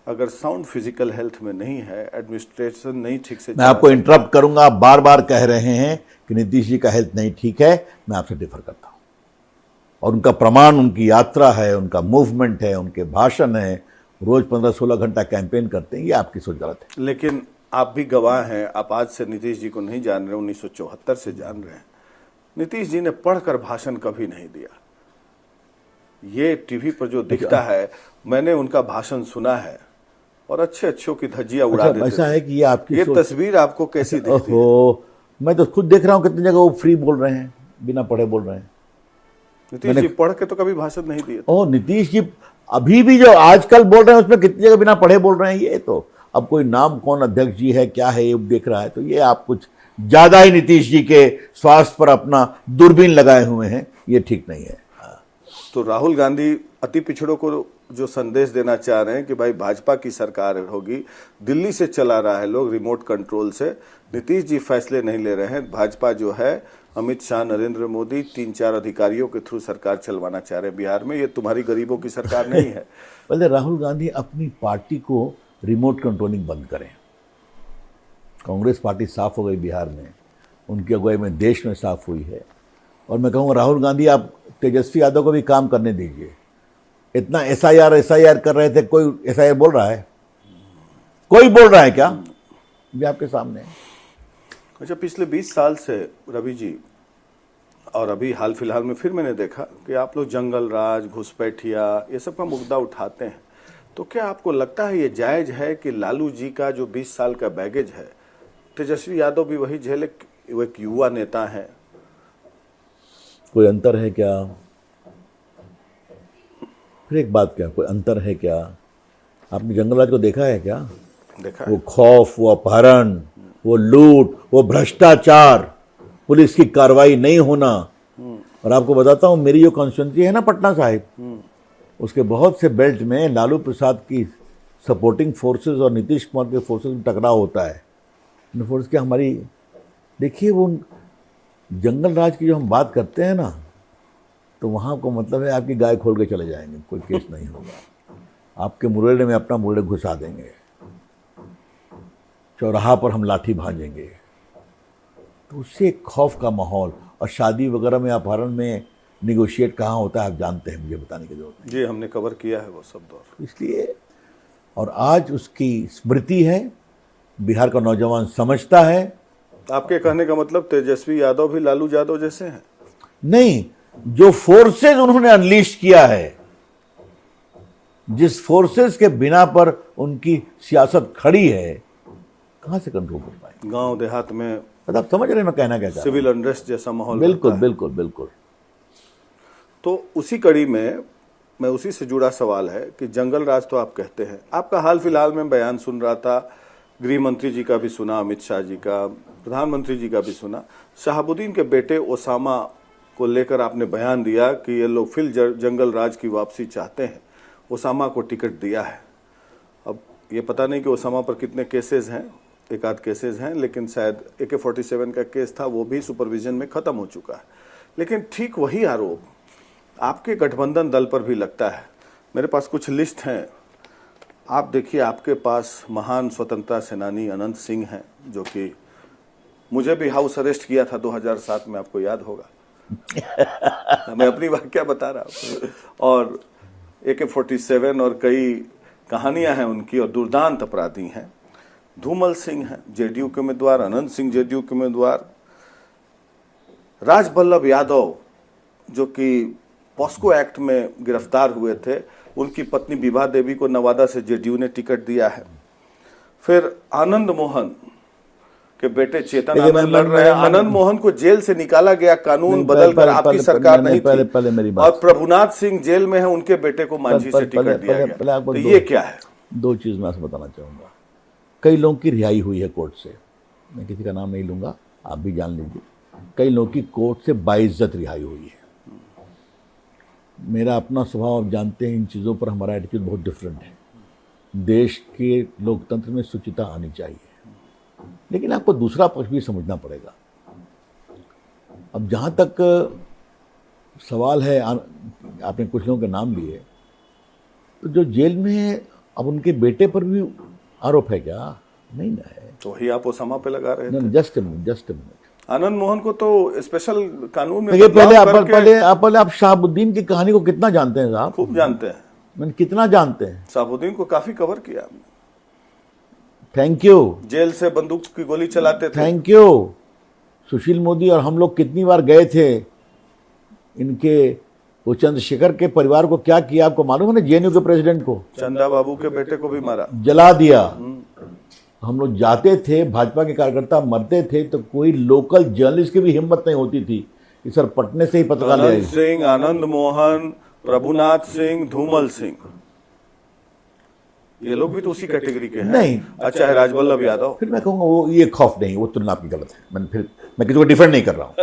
अगर साउंड फिजिकल हेल्थ में नहीं है, एडमिनिस्ट्रेशन नहीं ठीक से। मैं आपको इंटरप्ट करूंगा, आप बार बार कह रहे हैं कि नीतीश जी का हेल्थ नहीं ठीक है। मैं आपसे डिफर करता हूं, और उनका प्रमाण उनकी यात्रा है, उनका मूवमेंट है, उनके भाषण है, रोज 15-16 घंटा कैंपेन करते हैं। ये आपकी सोच गलत है। लेकिन आप भी गवाह हैं, आप आज से नीतीश जी को नहीं जान रहे, 1974 से जान रहे हैं। नीतीश जी ने पढ़कर भाषण कभी नहीं दिया। ये टीवी पर जो दिखता है, मैंने उनका भाषण सुना है और अच्छे अच्छों की धज्जियां उड़ा देते ऐसा थे। है कि ये आपकी ये सोच। तस्वीर आपको कैसी दिखती है? ओहो, मैं तो खुद देख रहा हूँ कितनी जगह वो फ्री बोल रहे हैं, बिना पढ़े बोल रहे हैं। नीतीश जी पढ़ के तो कभी भाषण नहीं दिए थे। ओ नीतीश जी अभी भी जो आजकल बोल रहे हैं उसमें कितनी जगह बिना पढ़े बोल रहे हैं। ये तो अब कोई नाम कौन अध्यक्ष जी है क्या है ये देख रहा है, तो ये आप कुछ ज्यादा ही नीतीश जी के स्वास्थ्य पर अपना दूरबीन लगाए हुए हैं, ये ठीक नहीं है। तो राहुल गांधी अति पिछड़ों को जो संदेश देना चाह रहे हैं कि भाई भाजपा की सरकार होगी, दिल्ली से चला रहा है लोग रिमोट कंट्रोल से, नीतीश जी फैसले नहीं ले रहे हैं, भाजपा जो है अमित शाह, नरेंद्र मोदी 3-4 अधिकारियों के थ्रू सरकार चलवाना चाह रहे हैं बिहार में, ये तुम्हारी गरीबों की सरकार नहीं है। पहले राहुल गांधी अपनी पार्टी को रिमोट कंट्रोलिंग बंद करें। कांग्रेस पार्टी साफ हो गई बिहार में, उनकी अगुवाई में देश में साफ हुई है। और मैं कहूँगा राहुल गांधी आप तेजस्वी यादव को भी काम करने दीजिए। इतना एसआईआर कर रहे थे, कोई एसआईआर बोल रहा है? कोई बोल रहा है क्या? ये आपके सामने है। अच्छा, पिछले 20 साल से रवि जी, और अभी हाल फिलहाल में फिर मैंने देखा कि आप लोग जंगल राज, घुसपैठिया, ये सब का मुद्दा उठाते हैं, तो क्या आपको लगता है ये जायज है कि लालू जी का जो 20 साल का बैगेज है, तेजस्वी यादव भी वही झेले, वो एक युवा नेता है? कोई अंतर है क्या? फिर एक बात, क्या कोई अंतर है क्या? आपने जंगलराज को देखा है क्या? देखा वो खौफ, वो अपहरण, वो लूट, वो भ्रष्टाचार, पुलिस की कार्रवाई नहीं होना। और आपको बताता हूं, मेरी जो कॉन्स्टिट्यूंसी है ना पटना साहिब, उसके बहुत से बेल्ट में लालू प्रसाद की सपोर्टिंग फोर्सेस और नीतीश कुमार के फोर्सेस में टकराव होता है। इन फोर्स की हमारी, देखिए वो जंगल राज की जो हम बात करते हैं ना, तो वहाँ को मतलब है आपकी गाय खोल के चले जाएंगे, कोई केस नहीं होगा। आपके मुरेड़े में अपना मुरेड़े घुसा देंगे, चौराहा पर हम लाठी भाजेंगे। तो उससे एक खौफ का माहौल, और शादी वगैरह में अपहरण में निगोशिएट कहाँ होता है आप जानते हैं, मुझे बताने की जरूरत नहीं। जी, हमने कवर किया है वो सब दौर। इसलिए, और आज उसकी स्मृति है, बिहार का नौजवान समझता है। आपके कहने का मतलब तेजस्वी यादव भी लालू यादव जैसे हैं? नहीं, जो फोर्सेस उन्होंने अनलीश किया है, जिस फोर्सेस के बिना पर उनकी सियासत खड़ी है, कहां से कंट्रोल कर पाएंगे? गांव देहात में मतलब आप समझ रहे हैं मैं कहना क्या चाह रहा सिविल अनरेस्ट जैसा माहौल हूं? बिल्कुल रहता है। बिल्कुल बिल्कुल। तो उसी कड़ी में मैं उसी से जुड़ा सवाल है कि जंगल राज तो आप कहते हैं, आपका हाल फिलहाल में बयान सुन रहा था, गृह मंत्री जी का भी सुना, अमित शाह जी का, प्रधानमंत्री जी का भी सुना, शहाबुद्दीन के बेटे ओसामा को लेकर आपने बयान दिया कि ये लोग फिर जंगल राज की वापसी चाहते हैं, ओसामा को टिकट दिया है। अब ये पता नहीं कि ओसामा पर कितने केसेस हैं, एक आध केसेस हैं, लेकिन शायद AK-47 का केस था, वो भी सुपरविजन में खत्म हो चुका है। लेकिन ठीक वही आरोप आपके गठबंधन दल पर भी लगता है। मेरे पास कुछ लिस्ट हैं, आप देखिए, आपके पास महान स्वतंत्रता सेनानी अनंत सिंह हैं, जो कि मुझे भी हाउस अरेस्ट किया था 2007 में, आपको याद होगा। मैं अपनी वाकया बता रहा हूँ। और AK-47 और कई कहानियां हैं उनकी, और दुर्दांत अपराधी हैं। धूमल सिंह हैं JDU के उम्मीदवार, अनंत सिंह JDU के उम्मीदवार, राजबल्लभ यादव जो कि पॉस्को एक्ट में गिरफ्तार हुए थे, उनकी पत्नी विभा देवी को नवादा से JDU ने टिकट दिया है। फिर आनंद मोहन के बेटे चेतन आनंद लड़ रहे हैं। आनंद मोहन को जेल से निकाला गया, कानून बदलकर, आपकी सरकार नहीं थी। पहले मेरी बात, और प्रभुनाथ सिंह जेल में है, उनके बेटे को मांझी से टिकट दिया गया। तो ये क्या है? दो चीज मैं आपसे बताना चाहूंगा। कई लोगों की रिहाई हुई है कोर्ट से, मैं किसी का नाम नहीं लूंगा, आप भी जान लीजिए। कई लोगों की कोर्ट से बाइज्जत रिहाई हुई है। मेरा अपना स्वभाव आप जानते हैं, इन चीज़ों पर हमारा एटीट्यूड बहुत डिफरेंट है। देश के लोकतंत्र में शुचिता आनी चाहिए, लेकिन आपको दूसरा पक्ष भी समझना पड़ेगा। अब जहाँ तक सवाल है, आपने कुछ लोगों के नाम लिए, तो जो जेल में है, अब उनके बेटे पर भी आरोप है क्या? नहीं ना है। तो वही आप ओसामा पे लगा रहे थे। Just a minute. Anand Mohan को तो स्पेशल कानून में पहले आप शहाबुद्दीन की कहानी को कितना जानते हैं साहब? खूब जानते हैं। मैंने कितना जानते हैं? शहाबुद्दीन को काफी कवर किया। Thank you. जेल से बंदूक की गोली चलाते थे। Thank you. सुशील मोदी और हम लोग कितनी बार गए थे इनके वो चंद्रशेखर के परिवार को क्या किया आपको मालूम है ना? जेएनयू के प्रेसिडेंट को चंदा बाबू के बेटे को भी मारा, जला दिया। हम लोग जाते थे, भाजपा के कार्यकर्ता मरते थे तो कोई लोकल जर्नलिस्ट की भी हिम्मत नहीं होती थी कि सर पटने से ही पत्रकार ले आनंद सिंह, आनंद मोहन, प्रभुनाथ सिंह, धूमल सिंह, ये लोग भी तो उसी कैटेगरी के हैं। नहीं। अच्छा है राजवल्लभ यादव। फिर मैं कहूंगा वो ये खौफ नहीं, वो तुलना आपकी गलत है। मैं किसी को डिफेंड नहीं कर रहा हूँ।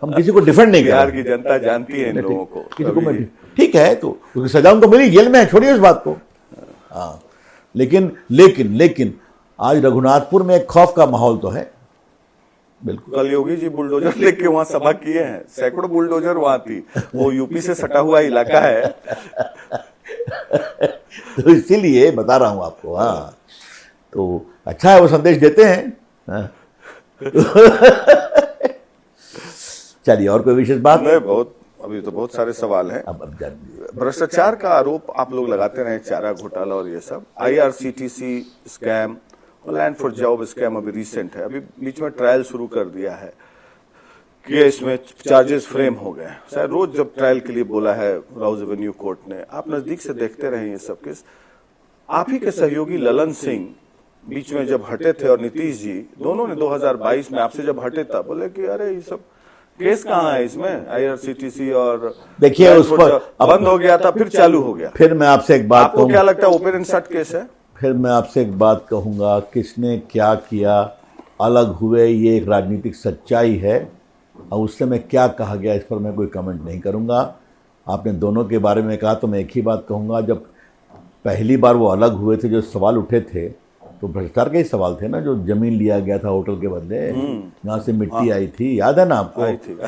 हम किसी को डिफेंड नहीं कर बिहार रहे की जनता जानती है इन लोगों को। किसी को मैं ठीक है तो उसकी सजा उनको मिली, जेल में है, छोड़िए उस बात को। हाँ, लेकिन आज रघुनाथपुर में एक खौफ का माहौल तो है। बिल्कुल। कल योगी जी बुलडोजर लेके वहां सभा किए हैं, सैकड़ों बुलडोजर वहां थी। वो यूपी से सटा हुआ इलाका है। तो इसीलिए बता रहा हूं आपको। हाँ, तो अच्छा है वो संदेश देते हैं। हाँ। चलिए और कोई विशेष बात? नहीं, बहुत अभी तो बहुत सारे सवाल हैं। अब जानिए। भ्रष्टाचार का आरोप आप लोग लगाते रहे, चारा घोटाला और ये सब, आईआरसीटीसी स्कैम और लैंड फॉर जॉब स्कैम अभी रिसेंट है। अभी बीच में ट्रायल शुरू कर दिया है कि इसमें चार्जेस फ्रेम हो गए। शायद रोज जब ट्रायल के लिए बोला है राउज एवेन्यू कोर्ट ने, आप नजदीक से देखते रहे ये सब केस। आप ही के सहयोगी ललन सिंह बीच में जब हटे थे और नीतीश जी दोनों ने 2022 में आपसे जब हटे था बोले कि अरे ये सब केस कहाँ है इसमें, आईआरसीटीसी और देखिए उस पर बंद हो गया था फिर चालू हो गया। फिर मैं आपसे एक बात आपको क्या लगता है ओपन एंड शट केस है? फिर मैं आपसे एक बात कहूंगा, किसने क्या किया, अलग हुए, ये एक राजनीतिक सच्चाई है और उस समय क्या कहा गया इस पर मैं कोई कमेंट नहीं करूंगा। आपने दोनों के बारे में कहा तो मैं एक ही बात कहूंगा, जब पहली बार वो अलग हुए थे जो सवाल उठे थे तो भ्रष्टाचार के ही सवाल थे ना, जो जमीन लिया गया था होटल के बदले, यहाँ से मिट्टी आई थी, याद है ना आपको?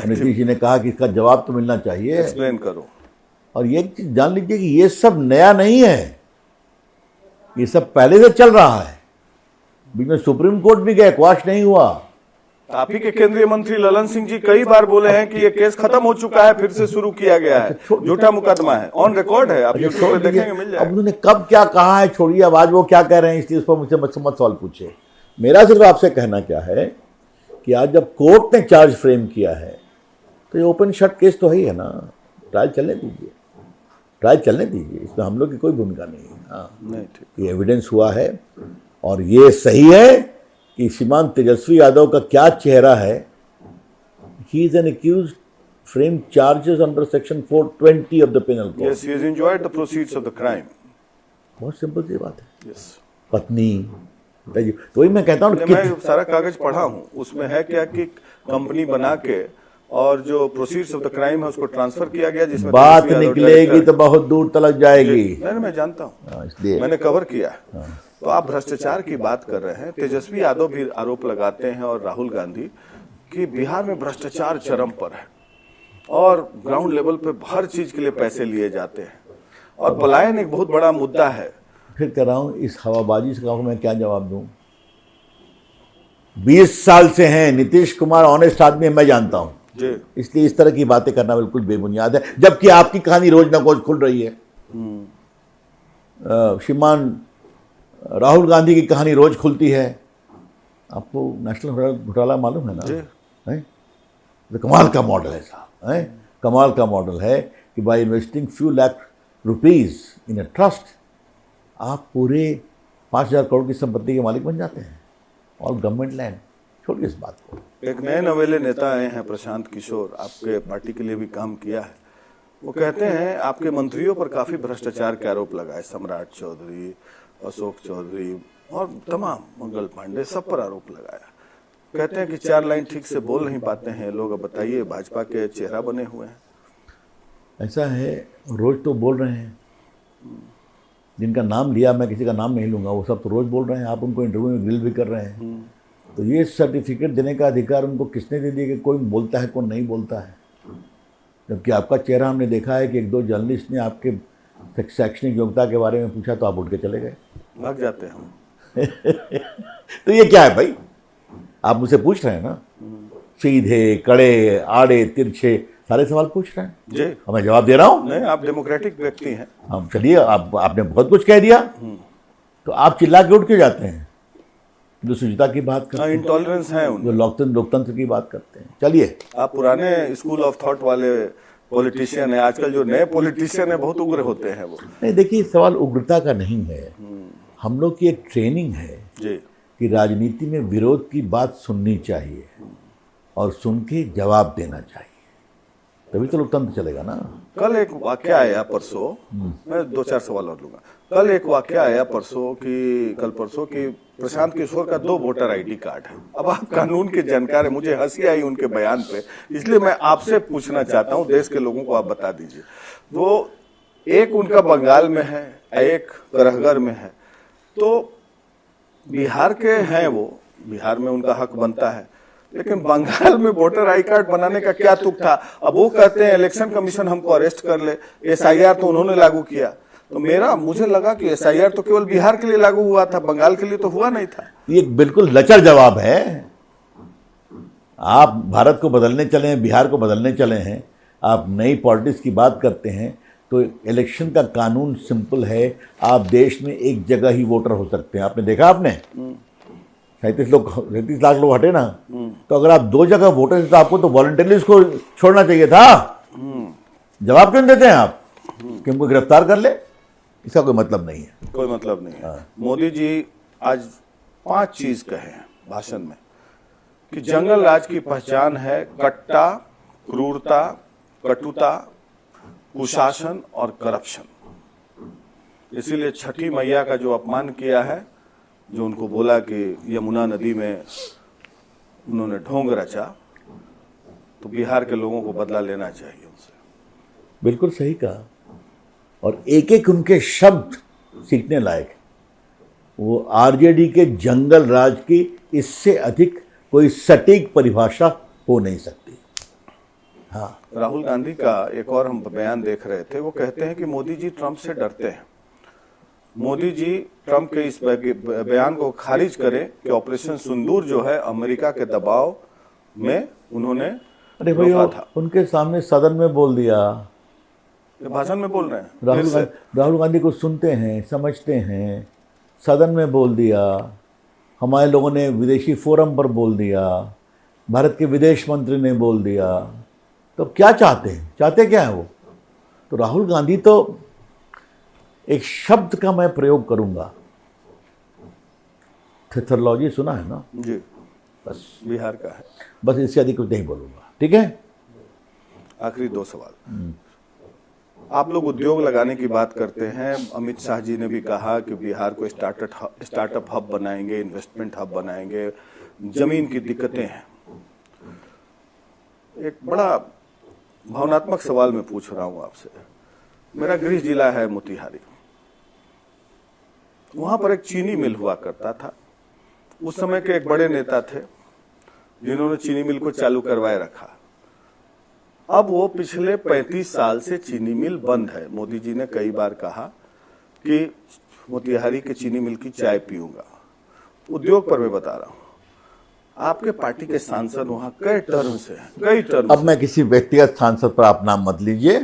नीतीश जी ने कहा कि इसका जवाब तो मिलना चाहिए, एक्सप्लेन करो। और ये चीज जान लीजिए कि ये सब नया नहीं है, ये सब पहले से चल रहा है। बीच में सुप्रीम कोर्ट भी गए, क्वाश नहीं हुआ। आप ही के केंद्रीय मंत्री ललन सिंह जी कई बार बोले हैं कि ये केस खत्म हो चुका है, फिर से शुरू किया गया है, झूठा मुकदमा है, ऑन रिकॉर्ड है, आप यूट्यूब पे देखेंगे मिल जाएगा। अब उन्होंने कब क्या कहा है छोड़िए, अब आज वो क्या कह रहे हैं इसलिए उस पर मुझसे मत सवाल पूछे। मेरा सिर्फ आपसे कहना क्या है कि आज जब कोर्ट ने चार्ज फ्रेम किया है तो ये ओपन शट केस तो है ही है ना, ट्रायल चलने दीजिए, ट्रायल चलने दीजिए, इसमें हम लोग की कोई भूमिका नहीं है। हाँ, नहीं, ठीक। ये एविडेंस हुआ है और ये सही है कि श्रीमान तेजस्वी यादव का क्या चेहरा है। He is an accused, frame charges under section 420 of the penal code. Yes, he has enjoyed the proceeds of the crime. बहुत सिंपल सी बात है। Yes. पत्नी, तो वही मैं कहता हूँ मैं सारा कागज पढ़ा हूँ, उसमें है क्या कि कंपनी बना के और जो प्रोसीड्स ऑफ द क्राइम है उसको ट्रांसफर किया गया, जिसमें बात तेजस्वी यादव निकलेगी डायरेक्टर- तो बहुत दूर तक जाएगी। नहीं, मैं जानता हूँ, इसलिए मैंने कवर किया है। तो आप भ्रष्टाचार की बात कर रहे हैं, तेजस्वी यादव भी आरोप लगाते हैं और राहुल गांधी कि बिहार में भ्रष्टाचार चरम पर है और ग्राउंड लेवल पे हर चीज के लिए पैसे लिए जाते हैं और पलायन एक बहुत बड़ा मुद्दा है। फिर कह रहा हूं इस हवाबाजी से कहूं मैं क्या जवाब दूं? 20 साल से हैं नीतीश कुमार, ऑनेस्ट आदमी है, मैं जानता हूं, इसलिए इस तरह की बातें करना बिल्कुल बेबुनियाद है, जबकि आपकी कहानी रोज न रोज खुल रही है। श्रीमान राहुल गांधी की कहानी रोज खुलती है। आपको नेशनल घोटाला मालूम है ना? है? तो कमाल का मॉडल है साहब, है? कमाल का मॉडल है कि by investing few lakh rupees in a trust आप पूरे 5,000 करोड़ की संपत्ति के मालिक बन जाते हैं, और गवर्नमेंट लैंड। छोड़िए इस बात को। एक नए नवेले नेता आए हैं प्रशांत किशोर, आपके पार्टी के लिए भी काम किया है। वो कहते हैं आपके मंत्रियों पर काफी भ्रष्टाचार के आरोप लगाए, सम्राट चौधरी, अशोक चौधरी और तमाम मंगल पांडे, सब पर आरोप लगाया। कहते हैं कि 4 लाइन ठीक से बोल नहीं पाते हैं लोग। अब बताइए, भाजपा के चेहरा बने हुए हैं। ऐसा है, रोज तो बोल रहे हैं, जिनका नाम लिया, मैं किसी का नाम नहीं लूंगा, वो सब तो रोज बोल रहे हैं। आप उनको इंटरव्यू में ग्रिल भी कर रहे हैं। तो ये सर्टिफिकेट देने का अधिकार उनको किसने दे दिया कि कोई बोलता है कौन नहीं बोलता है? जबकि आपका चेहरा हमने देखा है कि 1-2 जर्नलिस्ट ने आपके शैक्षणिक योग्यता के बारे में पूछा तो आप उठ के चले गए, भाग जाते हैं हम। तो ये क्या है भाई? आप मुझसे पूछ रहे हैं ना, सीधे कड़े आड़े तिरछे सारे सवाल पूछ रहे हैं जी, और मैं जवाब दे रहा हूँ। नहीं, आप डेमोक्रेटिक व्यक्ति हैं। हम चलिए, आपने बहुत कुछ कह दिया तो आप चिल्ला के उठ के जाते हैं, जो शुचिता की बात करते हैं, इंटॉलरेंस है जो लोकतंत्र की बात करते हैं। चलिए, आप पुराने स्कूल ऑफ थॉट वाले पॉलिटिशियन है। आजकल जो नए पॉलिटिशियन है बहुत उग्र होते हैं वो। नहीं, देखिए सवाल उग्रता का नहीं है, हम लोग की एक ट्रेनिंग है जी कि राजनीति में विरोध की बात सुननी चाहिए और सुन के जवाब देना चाहिए, तभी तो लोकतंत्र चलेगा ना। कल एक वाकया आया परसों, मैं 2-4 सवाल और लूंगा। कल एक वाकया आया कल परसों कि प्रशांत किशोर का 2 वोटर आईडी कार्ड है। अब आप कानून के जानकार हैं, मुझे हंसी आई उनके बयान पे, इसलिए मैं आपसे पूछना चाहता हूं, देश के लोगों को आप बता दीजिए। वो एक उनका बंगाल में है, एक करहगर में है, तो बिहार के हैं वो, बिहार में उनका हक बनता है, लेकिन बंगाल में वोटर आई कार्ड बनाने का क्या तुक था? अब वो कहते हैं इलेक्शन कमीशन हमको अरेस्ट कर ले, एसआईआर तो उन्होंने लागू किया। तो मुझे लगा कि एसआईआर तो केवल बिहार के लिए लागू हुआ था, बंगाल के लिए तो हुआ नहीं था। ये बिल्कुल लचर जवाब है। आप भारत को बदलने चले हैं, बिहार को बदलने चले हैं, आप नई पॉलिटिक्स की बात करते हैं, तो इलेक्शन का कानून सिंपल है। आप देश में एक जगह ही वोटर हो सकते हैं। आपने देखा, आपने 37 लाख लोग हटे ना, तो अगर आप 2 जगह वोटर थे तो आपको तो वॉलंटरली उसको छोड़ना चाहिए था। जवाब क्यों देते हैं आप कि हमको गिरफ्तार कर ले? इसका कोई मतलब नहीं है, कोई मतलब नहीं है। मोदी जी आज 5 चीज कहे हैं भाषण में कि जंगल राज की पहचान है कट्टा, क्रूरता, कटुता, कुशासन और करप्शन। इसीलिए छठी मैया का जो अपमान किया है, जो उनको बोला कि यमुना नदी में उन्होंने ढोंग रचा, तो बिहार के लोगों को बदला लेना चाहिए उनसे। बिल्कुल सही कहा। और एक एक उनके शब्द सीखने लायक। वो आरजेडी के जंगल राज की इससे अधिक कोई सटीक परिभाषा हो नहीं सकती। हाँ, राहुल गांधी का एक और हम बयान देख रहे थे, वो कहते हैं कि मोदी जी ट्रंप से डरते हैं। मोदी जी ट्रंप के इस बयान को खारिज करें कि ऑपरेशन सिंदूर जो है अमेरिका के दबाव में उन्होंने अरे भैया था। उनके सामने सदन में बोल दिया, भाषण में बोल रहे हैं। राहुल गांधी को सुनते हैं, समझते हैं, सदन में बोल दिया, हमारे लोगों ने विदेशी फोरम पर बोल दिया, भारत के विदेश मंत्री ने बोल दिया, तो क्या चाहते हैं? चाहते क्या है वो? तो राहुल गांधी तो एक शब्द का मैं प्रयोग करूंगा, थेथरोलॉजी सुना है ना जी, बस बिहार का है, बस इससे अधिक कुछ नहीं बोलूंगा। ठीक है, आखिरी 2 सवाल। आप लोग उद्योग लगाने की बात करते हैं, अमित शाह जी ने भी कहा कि बिहार को स्टार्टअप हब बनाएंगे, इन्वेस्टमेंट हब बनाएंगे, जमीन की दिक्कतें हैं। एक बड़ा भावनात्मक सवाल मैं पूछ रहा हूं आपसे। मेरा गृह जिला है मोतिहारी, वहां पर एक चीनी मिल हुआ करता था। उस समय के एक बड़े नेता थे जिन्होंने चीनी मिल को चालू करवाए रखा। अब वो पिछले 35 साल से चीनी मिल बंद है। मोदी जी ने कई बार कहा कि मोतिहारी के चीनी मिल की चाय पीऊंगा। उद्योग पर मैं बता रहा हूं, आपके पार्टी के सांसद वहां कई टर्म से हैं, कई टर्म। अब मैं किसी व्यक्तिगत सांसद पर आप नाम मत लीजिए।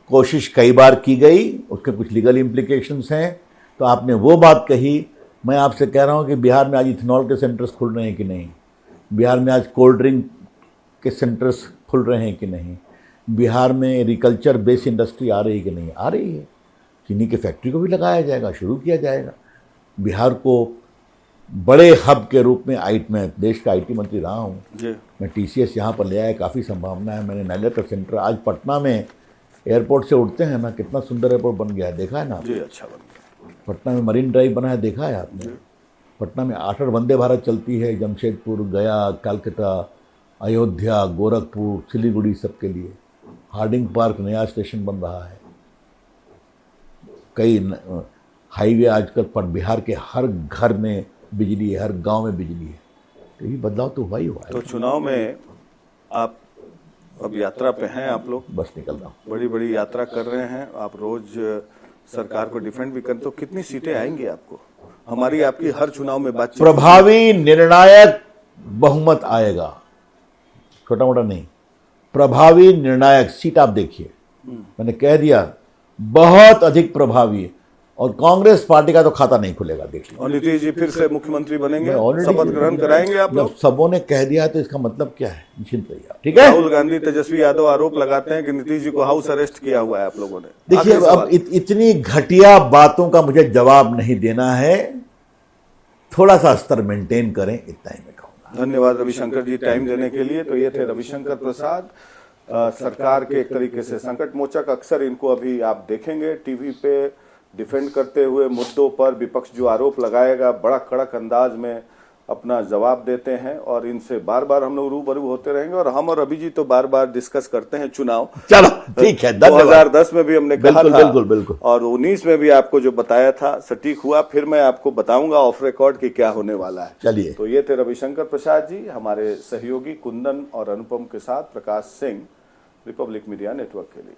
कोशिश कई बार की गई, उसके कुछ लीगल इम्प्लीकेशंस हैं। तो आपने वो बात कही, मैं आपसे कह रहा हूं कि बिहार में आज इथेनॉल के सेंटर्स खुल रहे हैं कि नहीं, बिहार में आज कोल्ड ड्रिंक के सेंटर्स खुल रहे हैं कि नहीं, बिहार में एग्रीकल्चर बेस्ड इंडस्ट्री आ रही है कि नहीं, आ रही है। चीनी की फैक्ट्री को भी लगाया जाएगा, शुरू किया जाएगा। बिहार को बड़े हब के रूप में मैं देश का आईटी मंत्री रहा हूँ, मैं टीसीएस यहाँ पर ले आया, काफ़ी संभावना है। मैंने नाइलर का सेंटर आज पटना में एयरपोर्ट से उठते हैं ना, कितना सुंदर एयरपोर्ट बन गया है, देखा है ना? जी, अच्छा बन गया। पटना में मरीन ड्राइव बना है, देखा है आपने? पटना में 8 वंदे भारत चलती है, जमशेदपुर, गया, कलकत्ता, अयोध्या, गोरखपुर, सिलीगुड़ी, सबके लिए। हार्डिंग पार्क नया स्टेशन बन रहा है। कई हाईवे आजकल पर बिहार के हर घर में बिजली है, हर गांव में बिजली है। तो ये बदलाव तो हुआ ही हुआ है। तो चुनाव में आप अब यात्रा पे हैं, आप लोग बस निकल रहा हूँ, बड़ी बड़ी यात्रा कर रहे हैं, आप रोज सरकार को डिफेंड भी करते हो। कितनी सीटें आएंगी आपको? हमारी आपकी हर चुनाव में बातचीत। प्रभावी निर्णायक बहुमत आएगा, छोटा मोटा नहीं, प्रभावी निर्णायक सीट। आप देखिए, मैंने कह दिया बहुत अधिक प्रभावी। और कांग्रेस पार्टी का तो खाता नहीं खुलेगा, देखिए। और नीतीश जी फिर से मुख्यमंत्री बनेंगे, Already- शपथ ग्रहण कराएंगे आप जब लोग? सबों ने कह दिया तो इसका मतलब क्या है, निश्चिंत रहिए आप, ठीक है। राहुल गांधी, तेजस्वी यादव आरोप लगाते हैं कि नीतीश जी को हाउस अरेस्ट किया हुआ है आप लोगों ने। देखिए, आखिरी अब सवाल। इतनी घटिया बातों का मुझे जवाब नहीं देना है, थोड़ा सा स्तर मेंटेन करें, इतना ही मैं कहूँगा। धन्यवाद रविशंकर जी टाइम देने के लिए। तो ये थे रविशंकर प्रसाद, सरकार के एक तरीके से संकट मोचक। अक्सर इनको अभी आप देखेंगे टीवी पे डिफेंड करते हुए मुद्दों पर विपक्ष जो आरोप लगाएगा बड़ा कड़क अंदाज में अपना जवाब देते हैं, और इनसे बार बार हम लोग रूबरू होते रहेंगे। और हम और अभी जी तो बार बार डिस्कस करते हैं चुनाव। चलो ठीक है, धन्यवाद। 2010 में भी हमने कहा बिल्कुल, था, बिल्कुल, बिल्कुल। और 19 में भी आपको जो बताया था सटीक हुआ। फिर मैं आपको बताऊंगा ऑफ रिकॉर्ड कि क्या होने वाला है। चलिए। तो ये थे रविशंकर प्रसाद जी, हमारे सहयोगी कुंदन और अनुपम के साथ Prakash Singh, Republic media network के लिए।